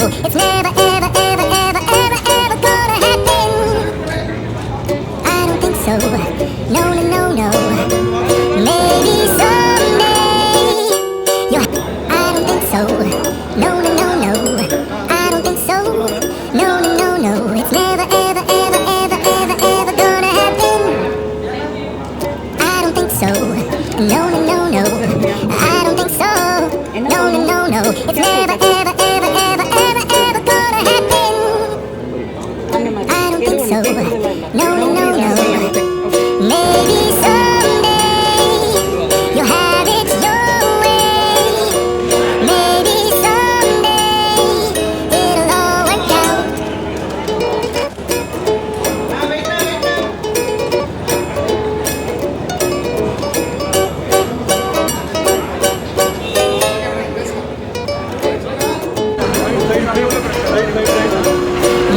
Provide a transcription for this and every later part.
it's never, ever, ever, ever, ever, ever gonna happen. I don't think so. No, no, no, no. Maybe someday I don't think so. No, no, no, no. I don't think so. No, no, no, no. It's never, ever, ever, ever, ever, ever gonna happen. I don't think so. No, no, no, no. I don't think so. No, no, no, no. It's never, ever, ever, ever, ever, ever gonna happen. I don't think so. No, no, no, no. Maybe someday you'll have it your way. Maybe someday it'll all work out.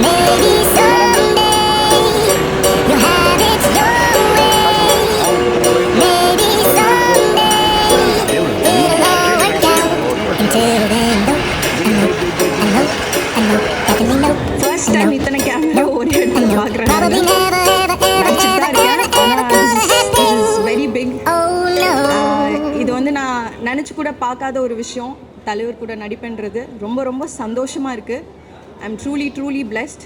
Maybe someday you'll have it your way. Maybe someday it'll all work out. Until then, no, I know, definitely no. First time இத்தனை camera ஒரே I இடத்துல know, பார்க்குறேன். probably never, ever, ever, நடிச்சுட்டு ever, தான் ever, இருக்கேன். ever ஆனால் gonna happen. Very big. Oh no. இது வந்து நான் நினச்சி கூட பார்க்காத ஒரு விஷயம். தலைவர் கூட நடிப்புன்றது ரொம்ப ரொம்ப சந்தோஷமாக இருக்குது. I am truly truly blessed.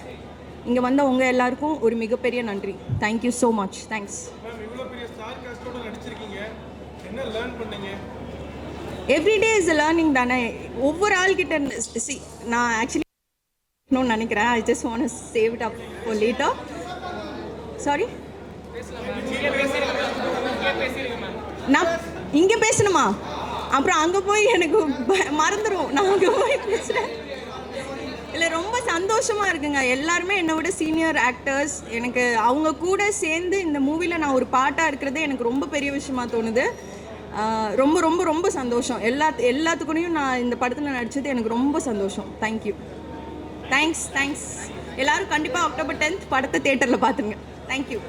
இங்கே வந்த உங்கள் எல்லாருக்கும் ஒரு மிகப்பெரிய நன்றி. Thank you so much. Thanks. Everyday is learning தானே. ஒவ்வொரு ஆள்கிட்ட நான் ஆக்சுவலி நினைக்கிறேன். I just want to save it up for later. Sorry, நான் இங்கே பேசணுமா? அப்புறம் அங்கே போய் எனக்கு மறந்துடும். நான் அங்கே போய் பேசுகிறேன். இல்லை, ரொம்ப சந்தோஷமாக இருக்குங்க. எல்லாருமே என்னை விட சீனியர் ஆக்டர்ஸ். எனக்கு அவங்க கூட சேர்ந்து இந்த மூவியில் நான் ஒரு பாட்டாக இருக்கிறதே எனக்கு ரொம்ப பெரிய விஷயமா தோணுது. ரொம்ப ரொம்ப ரொம்ப சந்தோஷம். எல்லாத்துக்கூடையும் நான் இந்த படத்தில் நடித்தது எனக்கு ரொம்ப சந்தோஷம். தேங்க்யூ. தேங்க்ஸ். எல்லோரும் கண்டிப்பாக அக்டோபர் 10th படத்தை தியேட்டரில் பார்த்துங்க. தேங்க்யூ.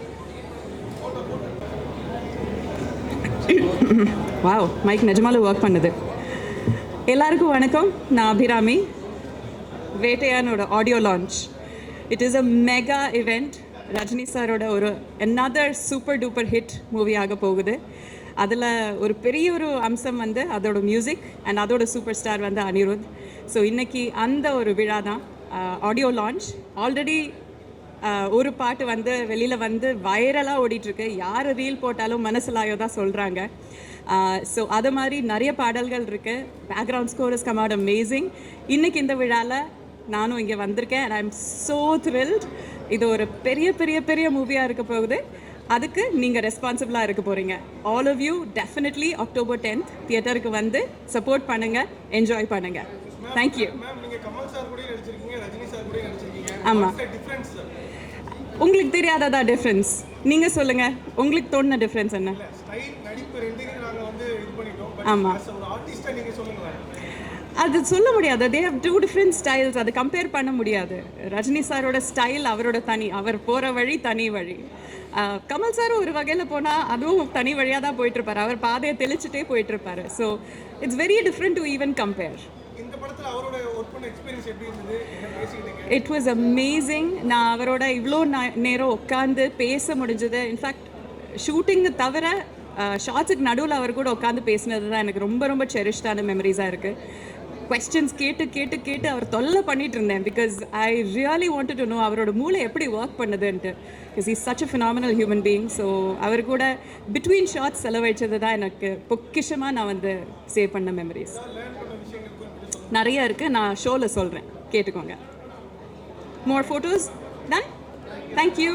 வாவ், மைக் நிஜமாலும் ஒர்க் பண்ணுது. எல்லாருக்கும் வணக்கம். நான் அபிராமி. வேட்டையானோட audio launch. It is a mega event. Rajini சாரோட ஒரு another super duper hit movie ஆக போகுது. அதில் ஒரு பெரிய ஒரு அம்சம் வந்து அதோட மியூசிக் அண்ட் அதோட சூப்பர் ஸ்டார் வந்து அனிருத். ஸோ இன்றைக்கி அந்த ஒரு விழா தான், ஆடியோ லான்ச். ஆல்ரெடி ஒரு பாட்டு வந்து வெளியில் வந்து வைரலாக ஓடிட்டுருக்கு. யார் ரீல் போட்டாலும் மனசிலாயோ தான் சொல்கிறாங்க. ஸோ அது மாதிரி நிறைய பாடல்கள் இருக்குது. Background score is come out amazing. இன்றைக்கி இந்த விழாவில் நானும் இங்கே வந்திருக்கேன். And I am so thrilled. இது ஒரு பெரிய பெரிய பெரிய மூவியாக இருக்க போகுது. அதுக்கு நீங்கள் ரெஸ்பான்சிபிளாக இருக்க போகிறீங்க. All of you definitely October 10th தியேட்டருக்கு வந்து சப்போர்ட் பண்ணுங்கள், என்ஜாய் பண்ணுங்கள். தேங்க்யூ. ஆமாம், உங்களுக்கு தெரியாததா டிஃப்ரென்ஸ்? நீங்கள் சொல்லுங்கள், உங்களுக்கு தோணுன டிஃப்ரென்ஸ் என்ன? ஆமாம், அது சொல்ல முடியாது. They have two different styles. அது கம்பேர் பண்ண முடியாது. ரஜினி சாரோட ஸ்டைல் அவரோட தனி, அவர் போகிற வழி தனி வழி. கமல் சாரும் ஒரு வகையில் போனால் அதுவும் தனி வழியாக தான் போயிட்டுருப்பார். அவர் பாதையை தெளிச்சுட்டே போயிட்டுருப்பார். So it's very different to even compare. It was amazing. நான் அவரோட இவ்வளோ நேரம் உட்காந்து பேச முடிஞ்சது. இன்ஃபேக்ட் ஷூட்டிங்கு தவிர ஷார்ட்ஸுக்கு நடுவில் அவர் கூட உட்காந்து பேசினது தான் எனக்கு ரொம்ப ரொம்ப செரிஷ்டான மெமரிஸாக இருக்குது. கொஸ்டின்ஸ் கேட்டு அவர் தொல்லை பண்ணிட்டு இருந்தேன். Because I really wanted to know அவரோட மூளை எப்படி ஒர்க் பண்ணுதுன்ட்டு. Because is such a phenomenal human being. So அவர் கூட பிட்வீன் ஷார்ட்ஸ் செலவழிச்சது தான் எனக்கு பொக்கிஷமாக நான் வந்து சேவ் பண்ண மெமரிஸ் நிறைய இருக்குது. நான் ஷோவில் சொல்கிறேன், கேட்டுக்கோங்க. More photos done. Thank you.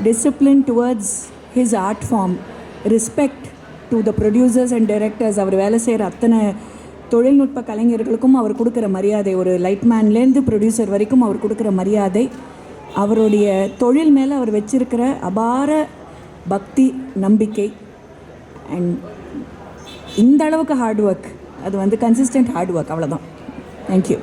Discipline towards his art form, respect to the producers and directors. அவர் வேலை செய்கிற அத்தனை தொழில்நுட்ப கலைஞர்களுக்கும் அவர் கொடுக்குற மரியாதை, ஒரு லைட்மேன்லேருந்து ப்ரொடியூசர் வரைக்கும் அவர் கொடுக்குற மரியாதை, அவருடைய தொழில் மேலே அவர் வச்சிருக்கிற அபார பக்தி, நம்பிக்கை, அண்ட் இந்த அளவுக்கு ஹார்ட் ஒர்க் அது வந்து கன்சிஸ்டன்ட் ஹார்ட் ஒர்க், அவ்வளோதான். தேங்க்யூ.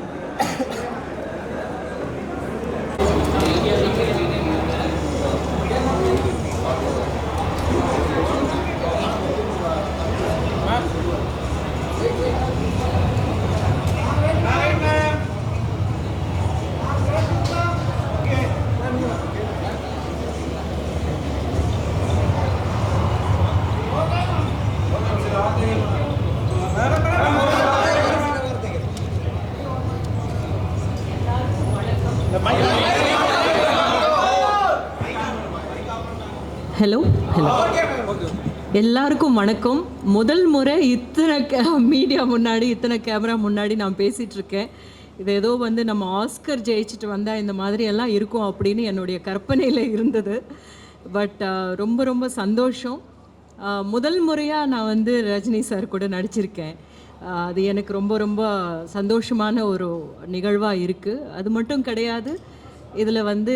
ஹலோ எல்லாருக்கும் வணக்கம். முதல் முறை இத்தனை மீடியா முன்னாடி, இத்தனை கேமரா முன்னாடி நான் பேசிகிட்ருக்கேன். இது ஏதோ வந்து நம்ம ஆஸ்கர் ஜெயிச்சுட்டு வந்தால் இந்த மாதிரி எல்லாம் இருக்கும் அப்படின்னு என்னுடைய கற்பனையில் இருந்தது. பட் ரொம்ப ரொம்ப சந்தோஷம். முதல் முறையாக நான் வந்து ரஜினி சார் கூட நடிச்சிருக்கேன். அது எனக்கு ரொம்ப ரொம்ப சந்தோஷமான ஒரு நிகழ்வாக இருக்குது. அது மட்டும் கிடையாது, இதில் வந்து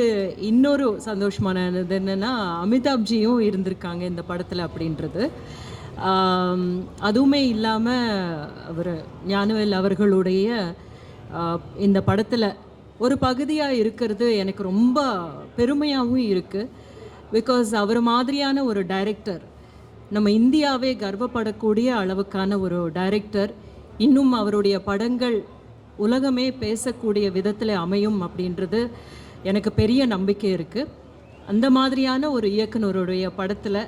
இன்னொரு சந்தோஷமானது என்னென்னா அமிதாப்ஜியும் இருந்திருக்காங்க இந்த படத்தில் அப்படின்றது. அதுவுமே இல்லாமல் அவர் ஞானவேல் அவர்களுடைய இந்த படத்தில் ஒரு பகுதியாக இருக்கிறது எனக்கு ரொம்ப பெருமையாகவும் இருக்குது. பிகாஸ் அவர் மாதிரியான ஒரு டைரக்டர், நம்ம இந்தியாவே கர்வப்படக்கூடிய அளவுக்கான ஒரு டைரக்டர், இன்னும் அவருடைய படங்கள் உலகமே பேசக்கூடிய விதத்தில் அமையும் அப்படின்றது எனக்கு பெரிய நம்பிக்கை இருக்குது. அந்த மாதிரியான ஒரு இயக்குனருடைய படத்தில்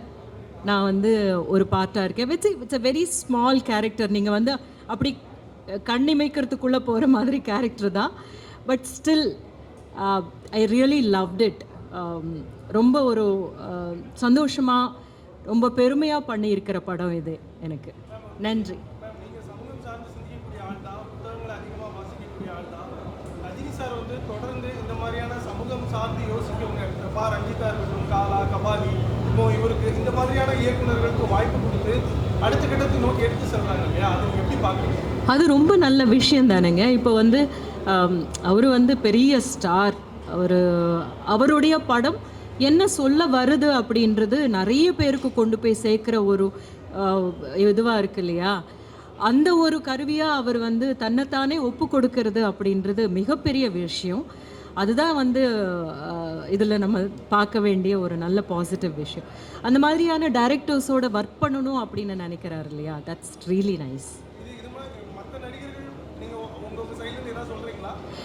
நான் வந்து ஒரு பார்ட்டாக இருக்கேன். It's a very small character. நீங்கள் வந்து அப்படி கண்ணிமைக்கிறதுக்குள்ளே போகிற மாதிரி கேரக்டர் தான். But still I really loved it. ரொம்ப ஒரு சந்தோஷமாக, ரொம்ப பெருமையாக பண்ணியிருக்கிற படம் இது எனக்கு. நன்றி. சார் வந்து தொடர்ந்து இந்த மாதிரியான சமூகம் சார்ந்து யோசிக்கவங்க, ரஞ்சிதா இருக்கட்டும், காலா, கபாலி, இப்போ இவருக்கு இந்த மாதிரியான இயக்குநர்களுக்கு வாய்ப்பு கொடுத்து அடுத்த கட்டத்தை நோக்கி எடுத்து செல்றாங்க இல்லையா, அதை எப்படி பார்க்குறீங்க? அது ரொம்ப நல்ல விஷயம் தானேங்க. இப்போ வந்து அவர் வந்து பெரிய ஸ்டார். அவருடைய படம் என்ன சொல்ல வருது அப்படின்றது நிறைய பேருக்கு கொண்டு போய் சேர்க்குற ஒரு இதுவாக இருக்கு இல்லையா. அந்த ஒரு கருவியாக அவர் வந்து தன்னைத்தானே ஒப்பு கொடுக்கறது அப்படின்றது மிகப்பெரிய விஷயம். அதுதான் வந்து இதில் நம்ம பார்க்க வேண்டிய ஒரு நல்ல பாசிட்டிவ் விஷயம். அந்த மாதிரியான டைரக்டர்ஸோட ஒர்க் பண்ணணும் அப்படின்னு நினைக்கிறாரு இல்லையா, தட்ஸ் ரியலி நைஸ்.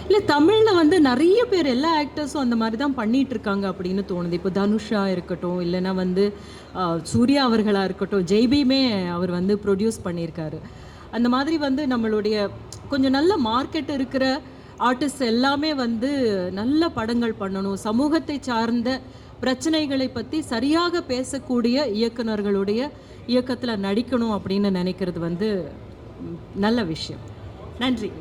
இல்லை, தமிழில் வந்து நிறைய பேர், எல்லா ஆக்டர்ஸும் அந்த மாதிரி தான் பண்ணிகிட்டு இருக்காங்க அப்படின்னு தோணுது. இப்போ தனுஷா இருக்கட்டும், இல்லைன்னா வந்து சூர்யா அவர்களாக இருக்கட்டும், ஜெய்பீமே அவர் வந்து ப்ரொடியூஸ் பண்ணியிருக்காரு. அந்த மாதிரி வந்து நம்மளுடைய கொஞ்சம் நல்ல மார்க்கெட் இருக்கிற ஆர்டிஸ்ட் எல்லாமே வந்து நல்ல படங்கள் பண்ணணும், சமூகத்தை சார்ந்த பிரச்சனைகளை பற்றி சரியாக பேசக்கூடிய இயக்குனர்களுடைய இயக்கத்தில் நடிக்கணும் அப்படின்னு நினைக்கிறது வந்து நல்ல விஷயம். நன்றி.